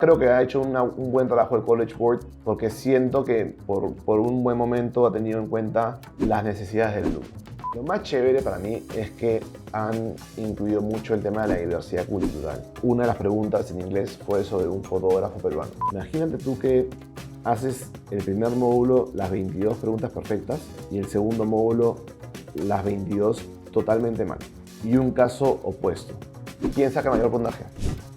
Creo que ha hecho un buen trabajo el College Board porque siento que por un buen momento ha tenido en cuenta las necesidades del alumno. Lo más chévere para mí es que han incluido mucho el tema de la diversidad cultural. Una de las preguntas en inglés fue sobre un fotógrafo peruano. Imagínate tú que haces el primer módulo las 22 preguntas perfectas y el segundo módulo las 22 totalmente mal. Y un caso opuesto. ¿Quién saca mayor puntaje?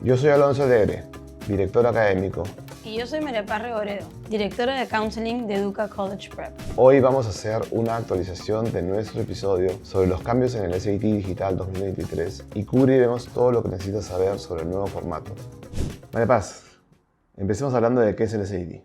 Yo soy Alonso Alegre, director académico. Y yo soy María Paz Reboredo, directora de Counseling de Educa College Prep. Hoy vamos a hacer una actualización de nuestro episodio sobre los cambios en el SAT Digital 2023 y cubriremos todo lo que necesitas saber sobre el nuevo formato. María Paz, empecemos hablando de qué es el SAT.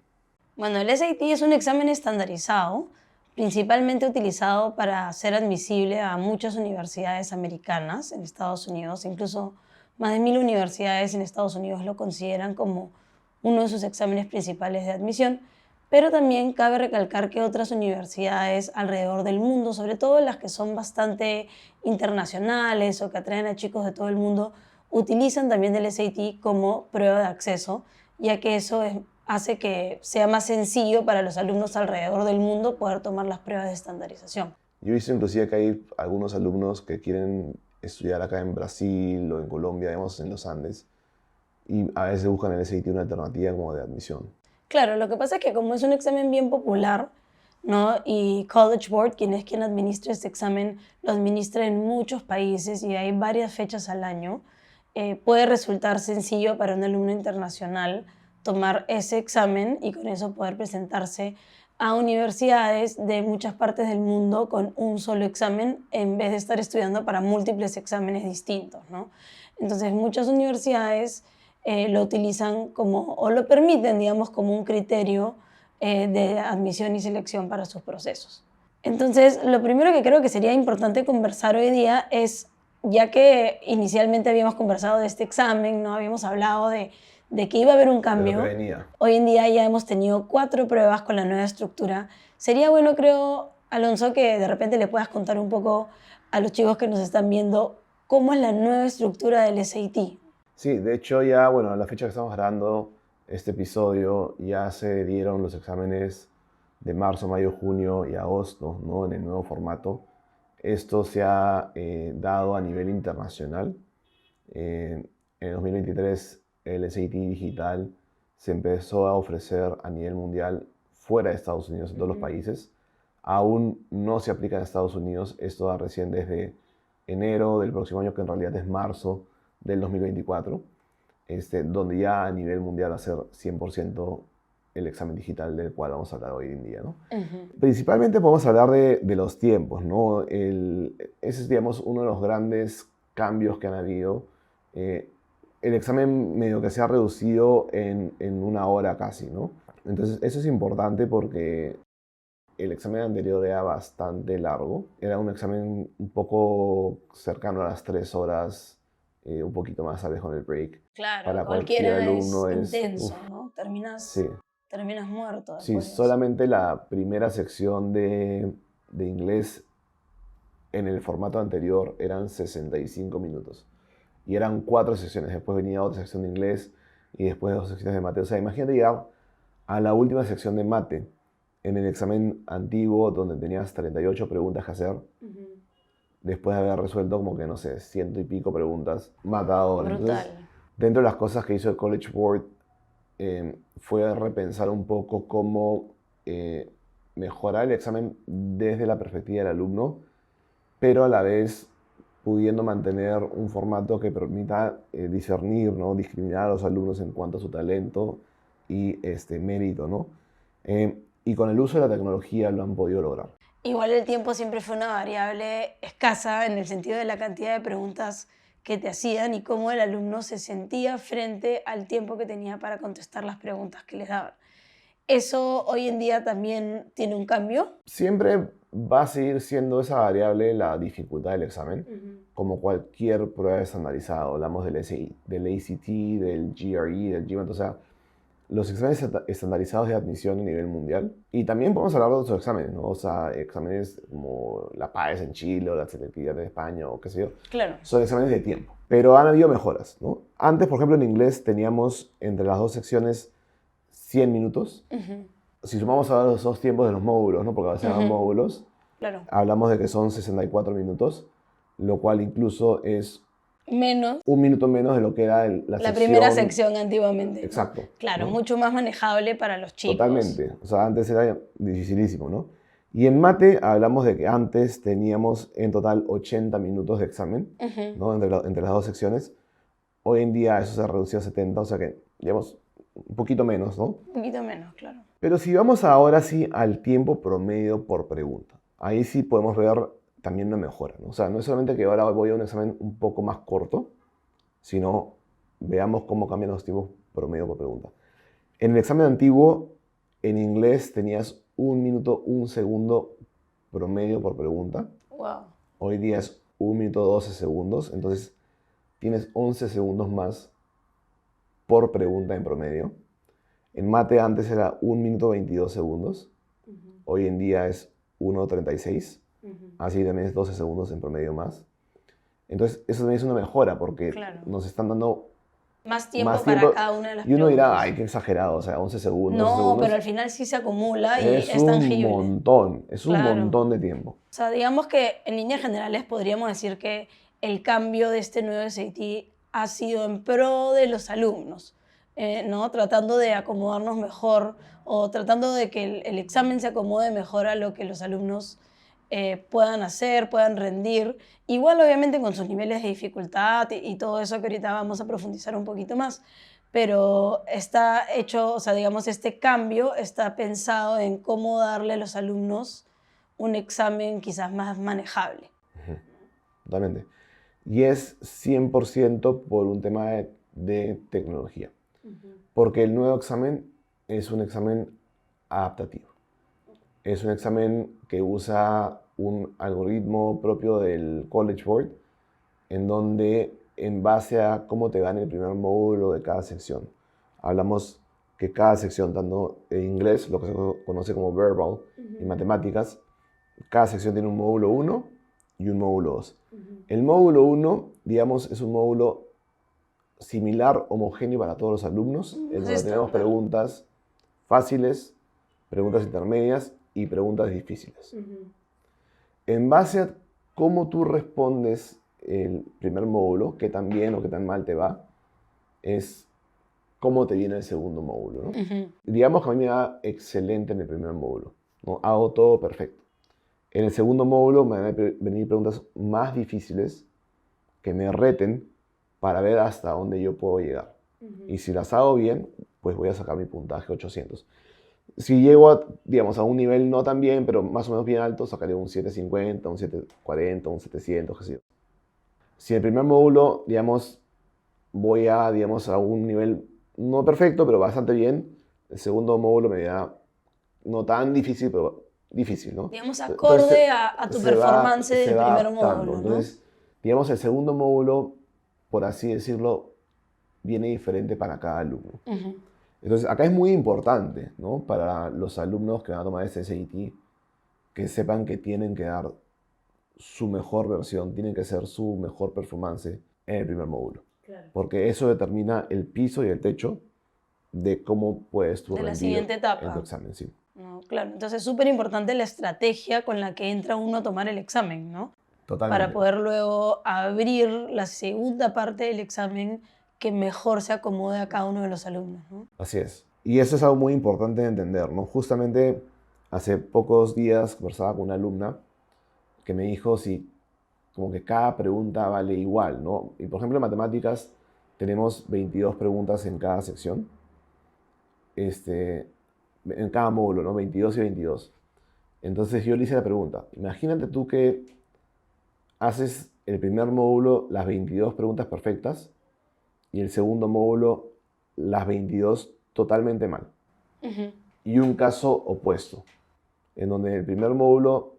Bueno, el SAT es un examen estandarizado, principalmente utilizado para ser admisible a muchas universidades americanas en Estados Unidos. Incluso más de 1000 universidades en Estados Unidos lo consideran como uno de sus exámenes principales de admisión, pero también cabe recalcar que otras universidades alrededor del mundo, sobre todo las que son bastante internacionales o que atraen a chicos de todo el mundo, utilizan también el SAT como prueba de acceso, ya que eso hace que sea más sencillo para los alumnos alrededor del mundo poder tomar las pruebas de estandarización. Yo he visto inclusive que hay algunos alumnos que quieren estudiar acá en Brasil o en Colombia, digamos en los Andes, y a veces buscan en el SAT una alternativa como de admisión. Claro, lo que pasa es que como es un examen bien popular, ¿no? Y College Board, quien administra este examen, lo administra en muchos países y hay varias fechas al año, puede resultar sencillo para un alumno internacional tomar ese examen y con eso poder presentarse a universidades de muchas partes del mundo con un solo examen en vez de estar estudiando para múltiples exámenes distintos, ¿no? Entonces, muchas universidades lo utilizan como, o lo permiten, digamos, como un criterio de admisión y selección para sus procesos. Entonces, lo primero que creo que sería importante conversar hoy día es, ya que inicialmente habíamos conversado de este examen, ¿no? Habíamos hablado de que iba a haber un cambio. De lo que venía. Hoy en día ya hemos tenido 4 pruebas con la nueva estructura. Sería bueno, creo, Alonso, que de repente le puedas contar un poco a los chicos que nos están viendo cómo es la nueva estructura del SAT. Sí, de hecho ya, bueno, a la fecha que estamos grabando este episodio ya se dieron los exámenes de marzo, mayo, junio y agosto, ¿no? En el nuevo formato. Esto se ha dado a nivel internacional. En el 2023 el SAT digital se empezó a ofrecer a nivel mundial fuera de Estados Unidos, en todos los países. Aún no se aplica en Estados Unidos, esto va recién desde enero del próximo año, que en realidad es marzo del 2024, donde ya a nivel mundial va a ser 100% el examen digital del cual vamos a hablar hoy en día, ¿no? Principalmente podemos hablar de los tiempos, ¿no? Ese es, digamos, uno de los grandes cambios que han habido. El examen medio que se ha reducido en 1 hora casi, ¿no? Entonces eso es importante porque el examen anterior era bastante largo. Era un examen un poco cercano a las 3 horas, un poquito más tal vez con el break. Claro, Para cualquier cualquiera alumno es es... intenso, uf, ¿no? sí. Terminas muerto Sí, después de eso. solamente la primera sección de inglés en el formato anterior eran 65 minutos. Y eran 4 secciones. Después venía otra sección de inglés y después 2 secciones de mate. O sea, imagínate llegar a la última sección de mate en el examen antiguo donde tenías 38 preguntas que hacer. Después de haber resuelto como que, no sé, 100 y pico preguntas. Matador. Brutal. Entonces, dentro de las cosas que hizo el College Board fue repensar un poco cómo mejorar el examen desde la perspectiva del alumno, pero a la vez pudiendo mantener un formato que permita discernir, ¿no? Discriminar a los alumnos en cuanto a su talento y mérito, ¿no? Y con el uso de la tecnología lo han podido lograr. Igual el tiempo siempre fue una variable escasa en el sentido de la cantidad de preguntas que te hacían y cómo el alumno se sentía frente al tiempo que tenía para contestar las preguntas que les daban. ¿Eso hoy en día también tiene un cambio? Siempre va a seguir siendo esa variable la dificultad del examen, como cualquier prueba estandarizada. Hablamos del SAT, del ACT, del GRE, del GMAT, o sea, los exámenes estandarizados de admisión a nivel mundial. Y también podemos hablar de otros exámenes, ¿no? O sea, exámenes como la PAES en Chile o la selectividad en España o qué sé yo. Claro. Son exámenes de tiempo. Pero han habido mejoras, ¿no? Antes, por ejemplo, en inglés teníamos entre las dos secciones 100 minutos. Si sumamos ahora los dos tiempos de los módulos, ¿no? Porque a veces eran módulos, Claro. hablamos de que son 64 minutos, lo cual incluso es Menos un minuto menos de lo que era la primera sección antiguamente. Exacto. Claro, ¿no? mucho más manejable para los chicos. Totalmente. O sea, antes era dificilísimo, ¿no? Y en mate hablamos de que antes teníamos en total 80 minutos de examen, ¿no? Entre las dos secciones. Hoy en día eso se ha reducido a 70, o sea que, digamos, un poquito menos, ¿no? Un poquito menos, claro. Pero si vamos ahora sí al tiempo promedio por pregunta, ahí sí podemos ver también una mejora, ¿no? O sea, no es solamente que ahora voy a un examen un poco más corto, sino veamos cómo cambian los tiempos promedio por pregunta. En el examen antiguo, en inglés tenías 1 minuto, 1 segundo promedio por pregunta. Wow. Hoy día es 1 minuto 12 segundos, entonces tienes 11 segundos más por pregunta en promedio. En mate antes era 1 minuto 22 segundos, hoy en día es 1:36, así también es 12 segundos en promedio más. Entonces eso también es una mejora porque nos están dando más tiempo para cada una de las preguntas. Y uno dirá, ay, qué exagerado, o sea, 11 segundos. No, 12 segundos, pero al final sí se acumula y es tangible. Es un montón de tiempo. O sea, digamos que en líneas generales podríamos decir que el cambio de este nuevo SAT ha sido en pro de los alumnos, ¿no? Tratando de acomodarnos mejor o tratando de que el examen se acomode mejor a lo que los alumnos puedan hacer, puedan rendir. Igual obviamente con sus niveles de dificultad y todo eso que ahorita vamos a profundizar un poquito más. Pero está hecho, o sea, digamos, este cambio está pensado en cómo darle a los alumnos un examen quizás más manejable. Totalmente. Y es 100% por un tema de tecnología. Porque el nuevo examen es un examen adaptativo. Es un examen que usa un algoritmo propio del College Board, en donde en base a cómo te va en el primer módulo de cada sección. Hablamos que cada sección, tanto en inglés, lo que se conoce como verbal, y matemáticas, cada sección tiene un módulo 1 y un módulo 2. El módulo 1, digamos, es un módulo similar, homogéneo para todos los alumnos, en donde tenemos preguntas fáciles, preguntas intermedias y preguntas difíciles. En base a cómo tú respondes el primer módulo, qué tan bien o qué tan mal te va, es cómo te viene el segundo módulo, ¿no? Digamos que a mí me va excelente en el primer módulo, ¿no? Hago todo perfecto. En el segundo módulo me van a venir preguntas más difíciles que me reten para ver hasta dónde yo puedo llegar. Y si las hago bien, pues voy a sacar mi puntaje 800. Si llego a, digamos, a un nivel no tan bien, pero más o menos bien alto, sacaré un 750, un 740, un 700, qué sé yo. Si en el primer módulo, digamos, voy a, digamos, a un nivel no perfecto, pero bastante bien, el segundo módulo me da no tan difícil, pero difícil, ¿no? Digamos, acorde entonces, a tu performance del primer módulo, ¿no? Entonces, digamos, el segundo módulo, por así decirlo, viene diferente para cada alumno. Entonces, acá es muy importante, ¿no? Para los alumnos que van a tomar este SAT, que sepan que tienen que dar su mejor versión, tienen que hacer su mejor performance en el primer módulo. Claro. Porque eso determina el piso y el techo de cómo puedes tú rendir la siguiente etapa en tu examen, sí. No, claro, entonces es súper importante la estrategia con la que entra uno a tomar el examen, ¿no? Totalmente. Para poder luego abrir la segunda parte del examen que mejor se acomode a cada uno de los alumnos, ¿no? Así es. Y eso es algo muy importante de entender, ¿no? Justamente hace pocos días conversaba con una alumna que me dijo si como que cada pregunta vale igual, ¿no? Y por ejemplo en matemáticas tenemos 22 preguntas en cada sección, en cada módulo, ¿no? 22 y 22. Entonces yo le hice la pregunta, imagínate tú que haces el primer módulo las 22 preguntas perfectas y el segundo módulo las 22 totalmente mal. Y un caso opuesto, en donde en el primer módulo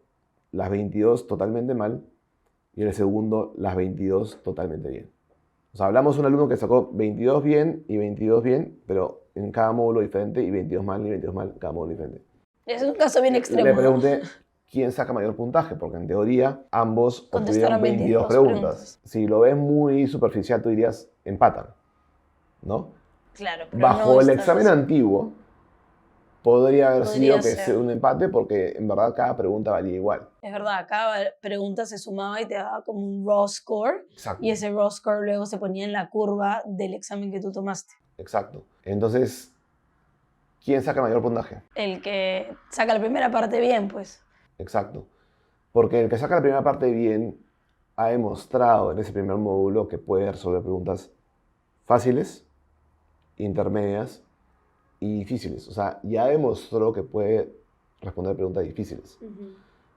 las 22 totalmente mal y en el segundo las 22 totalmente bien. O sea, hablamos de un alumno que sacó 22 bien y 22 bien, pero en cada módulo diferente y 22 mal y 22 mal en cada módulo diferente. Es un caso bien extremo. Le pregunté quién saca mayor puntaje, porque en teoría ambos obtuvieron 22 preguntas. Si lo ves muy superficial, tú dirías empatan, ¿no? Claro, pero bajo no el está examen así. antiguo, podría haber Podría sido que ser. sea un empate porque en verdad cada pregunta valía igual. Es verdad, cada pregunta se sumaba y te daba como un raw score. Exacto. Y ese raw score luego se ponía en la curva del examen que tú tomaste. Exacto. Entonces, ¿quién saca mayor puntaje? El que saca la primera parte bien, pues. Exacto. Porque el que saca la primera parte bien ha demostrado en ese primer módulo que puede resolver preguntas fáciles, intermedias y difíciles. O sea, ya demostró que puede responder preguntas difíciles.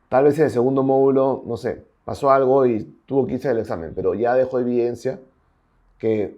Tal vez en el segundo módulo, no sé, pasó algo y tuvo que irse del examen, pero ya dejó evidencia que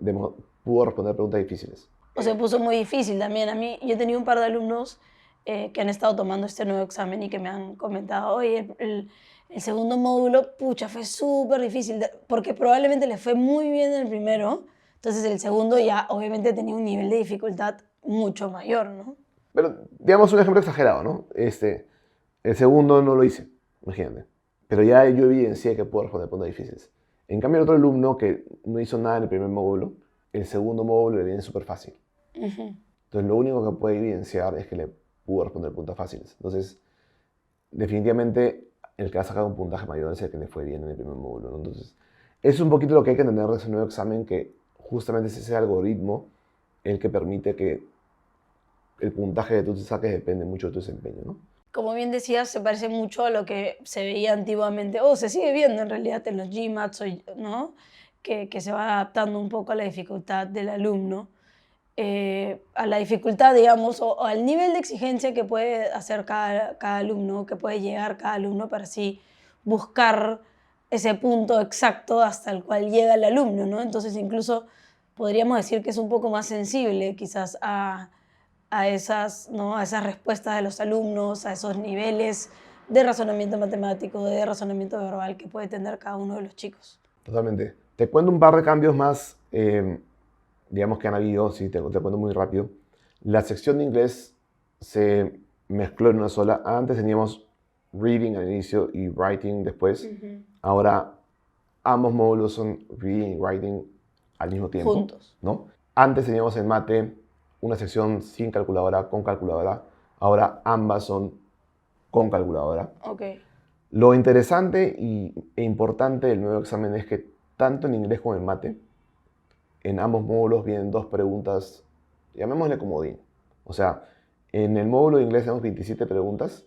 pudo responder preguntas difíciles. O se puso muy difícil también. A mí, yo he tenido un par de alumnos que han estado tomando este nuevo examen y que me han comentado, oye, el segundo módulo, pucha, fue súper difícil, porque probablemente le fue muy bien el primero, entonces el segundo ya obviamente tenía un nivel de dificultad mucho mayor, ¿no? Pero digamos un ejemplo exagerado, ¿no? El segundo no lo hice, imagínate. Pero ya yo evidencié que puedo responder preguntas difíciles. En cambio, el otro alumno que no hizo nada en el primer módulo, el segundo módulo le viene súper fácil. Entonces, lo único que puede evidenciar es que le pudo responder preguntas fáciles. Entonces, definitivamente, el que ha sacado un puntaje mayor es el que le fue bien en el primer módulo, ¿no? Entonces, es un poquito lo que hay que entender de ese nuevo examen, que justamente es ese algoritmo el que permite que el puntaje que tú te saques depende mucho de tu desempeño, ¿no? Como bien decías, se parece mucho a lo que se veía antiguamente, o se sigue viendo en realidad en los GMATs, ¿no? Que se va adaptando un poco a la dificultad del alumno, a la dificultad, digamos, o al nivel de exigencia que puede hacer cada alumno, que puede llegar cada alumno para así buscar ese punto exacto hasta el cual llega el alumno, ¿no? Entonces incluso podríamos decir que es un poco más sensible quizás a esas, ¿no? A esas respuestas de los alumnos, a esos niveles de razonamiento matemático, de razonamiento verbal que puede tener cada uno de los chicos. Totalmente. Te cuento un par de cambios más, digamos que han habido, sí, te cuento muy rápido. La sección de inglés se mezcló en una sola. Antes teníamos reading al inicio y writing después. Ahora ambos módulos son reading y writing al mismo tiempo. Juntos. ¿No? Antes teníamos en mate una sección sin calculadora, con calculadora. Ahora ambas son con calculadora. Okay. Lo interesante e importante del nuevo examen es que tanto en inglés como en mate, en ambos módulos vienen dos preguntas, llamémosle comodín. O sea, en el módulo de inglés tenemos 27 preguntas,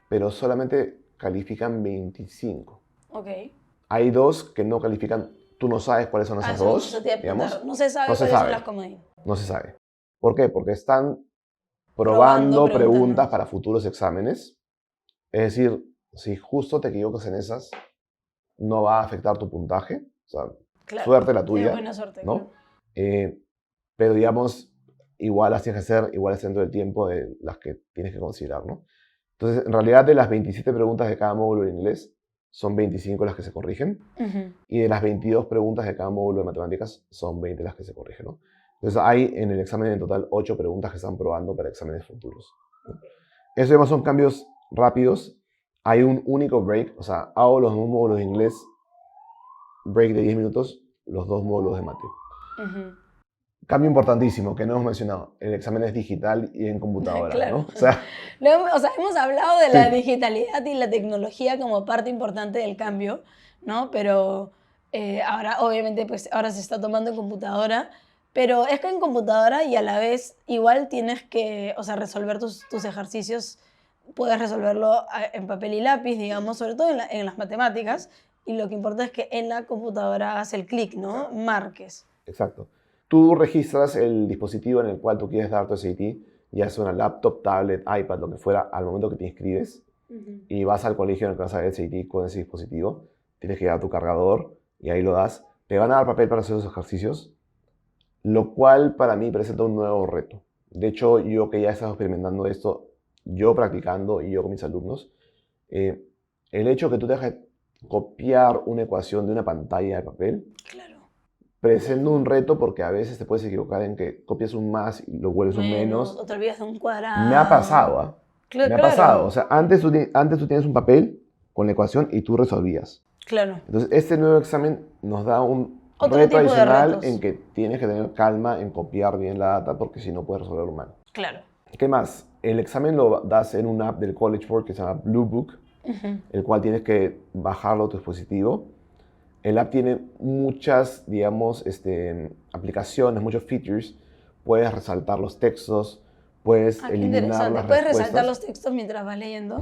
pero solamente califican 25. Okay. Hay dos que no califican, tú no sabes cuáles son esas dos, digamos. No se sabe cuáles son las comodín. No se sabe. ¿Por qué? Porque están probando preguntas para futuros exámenes. Es decir, si justo te equivocas en esas, no va a afectar tu puntaje. O sea, claro, suerte la tuya. Buena suerte, ¿no? Claro. Pero digamos, igual las tienes que hacer, igual es dentro del tiempo de las que tienes que considerar, ¿no? Entonces, en realidad, de las 27 preguntas de cada módulo de inglés, son 25 las que se corrigen. Y de las 22 preguntas de cada módulo de matemáticas, son 20 las que se corrigen, ¿no? Entonces, hay en el examen en total 8 preguntas que están probando para exámenes futuros, ¿no? Eso, además, son cambios rápidos. Hay un único break, o sea, hago los dos módulos de inglés, break de 10 minutos, los dos módulos de mate. Cambio importantísimo que no hemos mencionado, el examen es digital y en computadora, claro. ¿no? O sea, hemos hablado de la digitalidad y la tecnología como parte importante del cambio, ¿no? Pero ahora, obviamente, pues ahora se está tomando en computadora, pero es que en computadora y a la vez igual tienes que, o sea, resolver tus ejercicios, puedes resolverlo en papel y lápiz, digamos, sobre todo en las matemáticas, y lo que importa es que en la computadora hagas el clic, ¿no? Marques. Exacto. Tú registras el dispositivo en el cual tú quieres dar tu SAT, ya sea una laptop, tablet, iPad, lo que fuera, al momento que te inscribes, y vas al colegio en el que vas a dar el SAT con ese dispositivo, tienes que llevar tu cargador y ahí lo das. Te van a dar papel para hacer los ejercicios, lo cual para mí presenta un nuevo reto. De hecho, yo que ya he estado experimentando esto, yo practicando y yo con mis alumnos, el hecho que tú te dejes copiar una ecuación de una pantalla de papel, claro, presenta un reto porque a veces te puedes equivocar en que copias un más y lo vuelves un menos. O te olvidas de un cuadrado. Me ha pasado, ¿ah? Me ha Claro. pasado. O sea, antes tú tienes un papel con la ecuación y tú resolvías. Claro. Entonces, este nuevo examen nos da un Otro reto tipo de adicional retos. en que tienes que tener calma en copiar bien la data porque si no puedes resolverlo mal. Claro. ¿Qué más? El examen lo das en una app del College Board que se llama Blue Book, el cual tienes que bajarlo a tu dispositivo. El app tiene muchas, digamos, aplicaciones, muchos features. Puedes resaltar los textos, puedes Qué eliminar interesante. las Puedes respuestas. resaltar los textos mientras vas leyendo.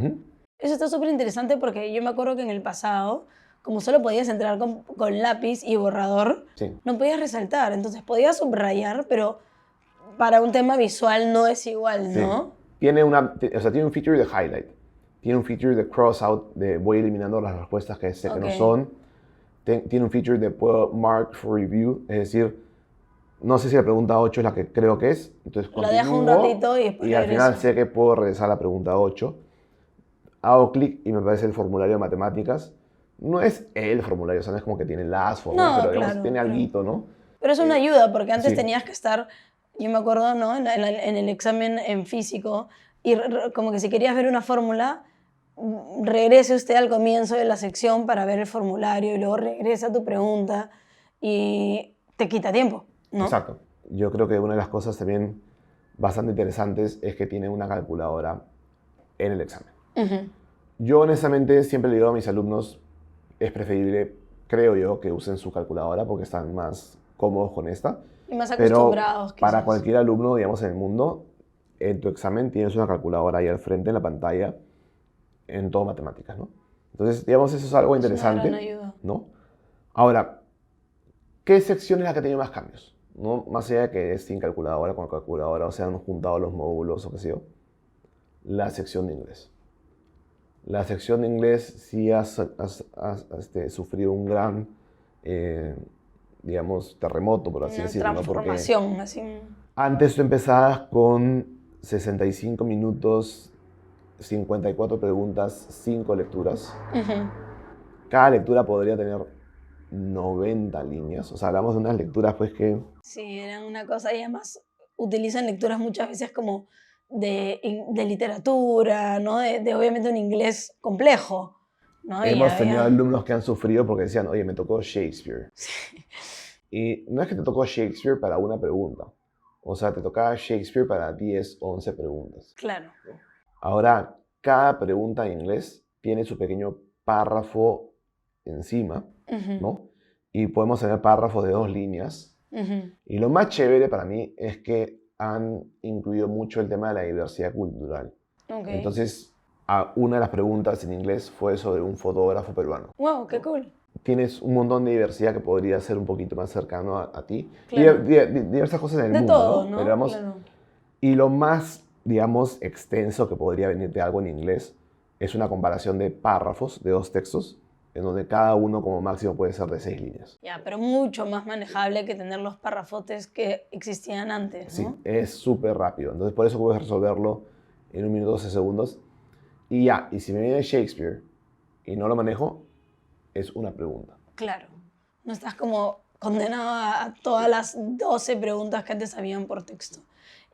Eso está súper interesante porque yo me acuerdo que en el pasado, como solo podías entrar con lápiz y borrador, Sí. no podías resaltar. Entonces podías subrayar, pero para un tema visual no es igual, ¿no? Sí. Tiene un feature de highlight. Tiene un feature de cross out, de voy eliminando las respuestas que sé que no son. Tiene un feature de puedo mark for review, es decir, no sé si la pregunta 8 es la que creo que es, entonces Lo dejo un ratito y después al final regreso. sé que puedo regresar a la pregunta 8. Hago clic y me aparece el formulario de matemáticas. No es el formulario, o sea, no es como que tiene las fórmulas, pero digamos, claro, tiene alguito, ¿no? Pero es una ayuda, porque antes sí. tenías que estar, yo me acuerdo, ¿no? En el examen en físico, y como que si querías ver una fórmula, regrese usted al comienzo de la sección para ver el formulario y luego regresa a tu pregunta y te quita tiempo, ¿no? Exacto. Yo creo que una de las cosas también bastante interesantes es que tiene una calculadora en el examen. Yo honestamente siempre le digo a mis alumnos, es preferible, creo yo, que usen su calculadora porque están más cómodos con esta. Y más acostumbrados. Pero para cualquier alumno, digamos, en el mundo, en tu examen tienes una calculadora ahí al frente en la pantalla en todo matemáticas, ¿no? Entonces, digamos, eso es algo interesante. Una gran ayuda. ¿No? Ahora, ¿qué sección es la que ha tenido más cambios? ¿No? Más allá de que es sin calculadora, con calculadora, o se han juntado los módulos o qué sé yo. La sección de inglés. La sección de inglés sí has sufrido un gran, digamos, terremoto, por así decirlo. Transformación, ¿no? así. Antes tú empezabas con 65 minutos, 54 preguntas, 5 lecturas. Cada lectura podría tener 90 líneas. O sea, hablamos de unas lecturas pues que... Sí, eran una cosa, y además utilizan lecturas muchas veces como de literatura, ¿no? De obviamente un inglés complejo, ¿no? Hemos tenido alumnos que han sufrido porque decían, oye, me tocó Shakespeare. Sí. Y no es que te tocó Shakespeare para una pregunta. O sea, te tocaba Shakespeare para 10, 11 preguntas. Claro. Ahora, cada pregunta en inglés tiene su pequeño párrafo encima, ¿no? Y podemos tener párrafos de 2 líneas. Y lo más chévere para mí es que han incluido mucho el tema de la diversidad cultural. Entonces, una de las preguntas en inglés fue sobre un fotógrafo peruano. ¡Wow, qué cool! Tienes un montón de diversidad que podría ser un poquito más cercano a ti. Claro. Y diversas cosas en el de mundo, todo, ¿no? ¿no? Pero vamos, claro. Y lo más, digamos, extenso que podría venir de algo en inglés es una comparación de párrafos, de 2 textos, en donde cada uno como máximo puede ser de 6 líneas. Ya, pero mucho más manejable que tener los párrafotes que existían antes, ¿no? Sí, es súper rápido. Entonces, por eso puedes resolverlo en 1 minuto 12 segundos. Y ya, y si me viene Shakespeare y no lo manejo, es una pregunta. Claro. No estás como condenado a todas las 12 preguntas que antes habían por texto.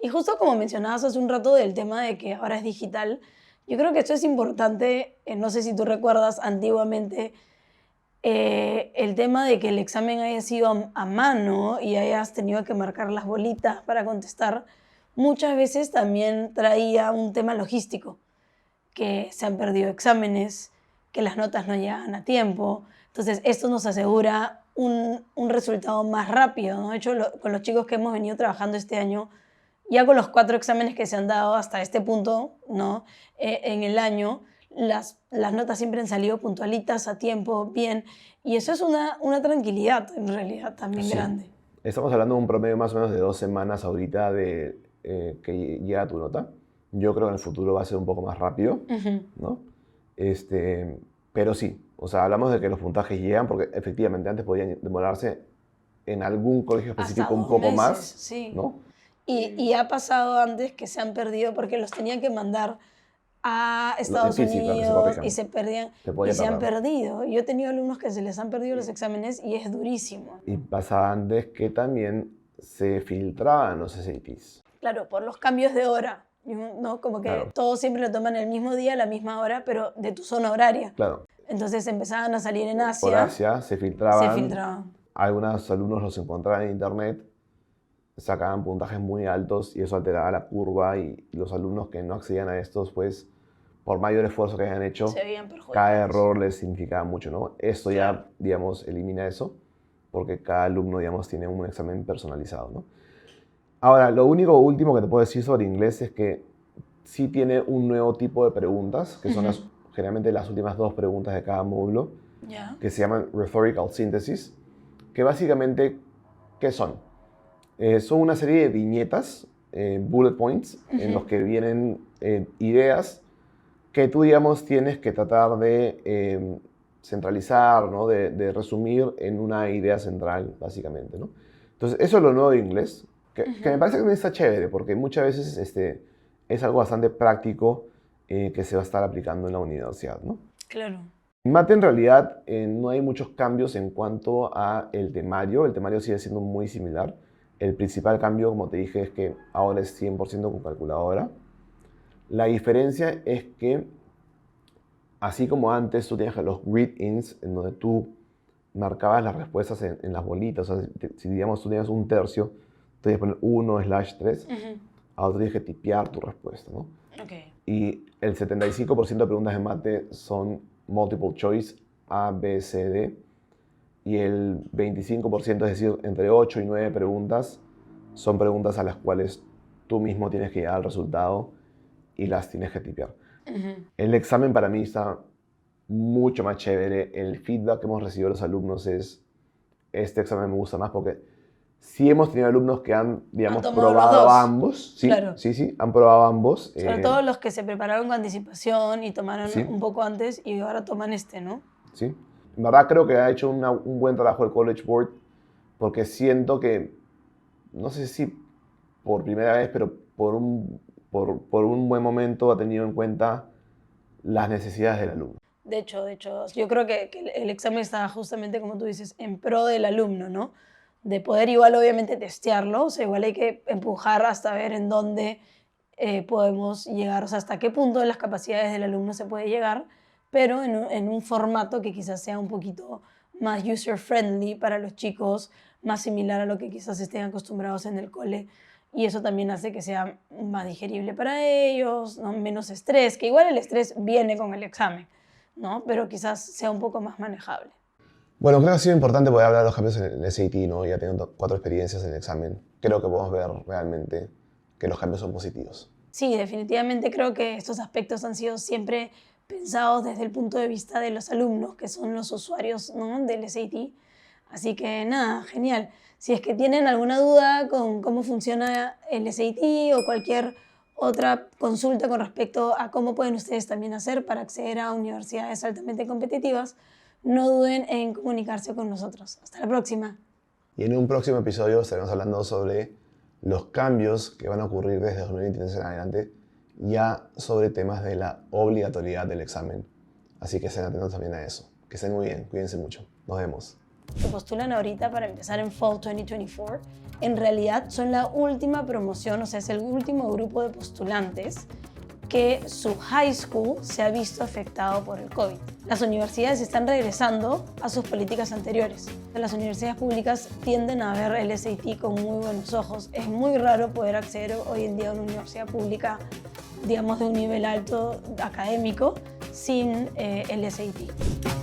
Y justo como mencionabas hace un rato del tema de que ahora es digital, yo creo que esto es importante, no sé si tú recuerdas antiguamente, el tema de que el examen haya sido a mano y hayas tenido que marcar las bolitas para contestar, muchas veces también traía un tema logístico, que se han perdido exámenes, que las notas no llegan a tiempo. Entonces, esto nos asegura un resultado más rápido, ¿no? De hecho, con los chicos que hemos venido trabajando este año, ya con los 4 exámenes que se han dado hasta este punto, ¿no? En el año, las notas siempre han salido puntualitas, a tiempo, bien. Y eso es una tranquilidad, en realidad, también grande. Estamos hablando de un promedio más o menos de 2 semanas ahorita de que llega tu nota. Yo creo que en el futuro va a ser un poco más rápido, ¿no? Pero sí, o sea, hablamos de que los puntajes llegan porque efectivamente antes podían demorarse en algún colegio específico un poco más, sí. ¿no? Y ha pasado antes que se han perdido porque los tenían que mandar a Estados física, que se Unidos corrijan. y se perdían Se podía y se han perder. perdido. Yo he tenido alumnos que se les han perdido los exámenes y es durísimo. Y pasaba antes que también se filtraban los SATs. Claro, por los cambios de hora, ¿no? Como que Claro. todos siempre lo toman el mismo día, a la misma hora, pero de tu zona horaria. Claro, Entonces empezaban a salir en por Asia, Asia se filtraban. se filtraban. Algunos alumnos los encontraban en internet, sacaban puntajes muy altos y eso alteraba la curva y los alumnos que no accedían a estos, pues, por mayor esfuerzo que hayan hecho, Se veían perjudicados. cada error les significaba mucho, ¿no? Esto Claro. ya, digamos, elimina eso, porque cada alumno, digamos, tiene un examen personalizado, ¿no? Ahora, lo último que te puedo decir sobre inglés es que sí tiene un nuevo tipo de preguntas, que son generalmente las últimas 2 preguntas de cada módulo, Ya. que se llaman Rhetorical Synthesis, que básicamente, ¿qué son? Son una serie de viñetas, bullet points, en los que vienen ideas que tú, digamos, tienes que tratar de centralizar, ¿no? de resumir en una idea central, básicamente, ¿no? Entonces, eso es lo nuevo de inglés, que me parece que también está chévere, porque muchas veces es algo bastante práctico que se va a estar aplicando en la universidad, ¿no? Claro. En mate, en realidad, no hay muchos cambios en cuanto a el temario. El temario sigue siendo muy similar. El principal cambio, como te dije, es que ahora es 100% con calculadora. La diferencia es que, así como antes tú tenías los read-ins, en donde tú marcabas las respuestas en las bolitas, o sea, si digamos tú tenías un tercio, tú tenías que poner 1/3, ahora tú tienes que tipear tu respuesta, ¿no? Okay. Y el 75% de preguntas de mate son multiple choice, A, B, C, D. Y el 25%, es decir, entre 8 y 9 preguntas, son preguntas a las cuales tú mismo tienes que llegar al resultado y las tienes que tipear. El examen para mí está mucho más chévere. El feedback que hemos recibido de los alumnos es, este examen me gusta más porque sí hemos tenido alumnos que han, digamos, tomado los probado dos. ambos. Sí, Claro. sí, han probado ambos. Sobre todo los que se prepararon con anticipación y tomaron Sí. un poco antes y ahora toman este, ¿no? Sí. En verdad creo que ha hecho un buen trabajo el College Board porque siento que, no sé si por primera vez, pero por un buen momento ha tenido en cuenta las necesidades del alumno. De hecho, yo creo que el examen está justamente, como tú dices, en pro del alumno, ¿no? De poder igual obviamente testearlo, o sea, igual hay que empujar hasta ver en dónde podemos llegar, o sea, hasta qué punto de las capacidades del alumno se puede llegar, pero en un formato que quizás sea un poquito más user-friendly para los chicos, más similar a lo que quizás estén acostumbrados en el cole. Y eso también hace que sea más digerible para ellos, ¿no? Menos estrés, que igual el estrés viene con el examen, ¿no? Pero quizás sea un poco más manejable. Bueno, creo que ha sido importante poder hablar de los cambios en el SAT, ¿no? Ya teniendo 4 experiencias en el examen, creo que podemos ver realmente que los cambios son positivos. Sí, definitivamente creo que estos aspectos han sido siempre pensados desde el punto de vista de los alumnos, que son los usuarios, ¿no? del SAT. Así que nada, genial. Si es que tienen alguna duda con cómo funciona el SAT o cualquier otra consulta con respecto a cómo pueden ustedes también hacer para acceder a universidades altamente competitivas, no duden en comunicarse con nosotros. Hasta la próxima. Y en un próximo episodio estaremos hablando sobre los cambios que van a ocurrir desde 2023 en adelante, ya sobre temas de la obligatoriedad del examen. Así que estén atentos también a eso. Que estén muy bien, cuídense mucho. Nos vemos. Se postulan ahorita para empezar en Fall 2024. En realidad son la última promoción, o sea, es el último grupo de postulantes que su high school se ha visto afectado por el COVID. Las universidades están regresando a sus políticas anteriores. Las universidades públicas tienden a ver el SAT con muy buenos ojos. Es muy raro poder acceder hoy en día a una universidad pública, digamos, de un nivel alto académico sin el SAT.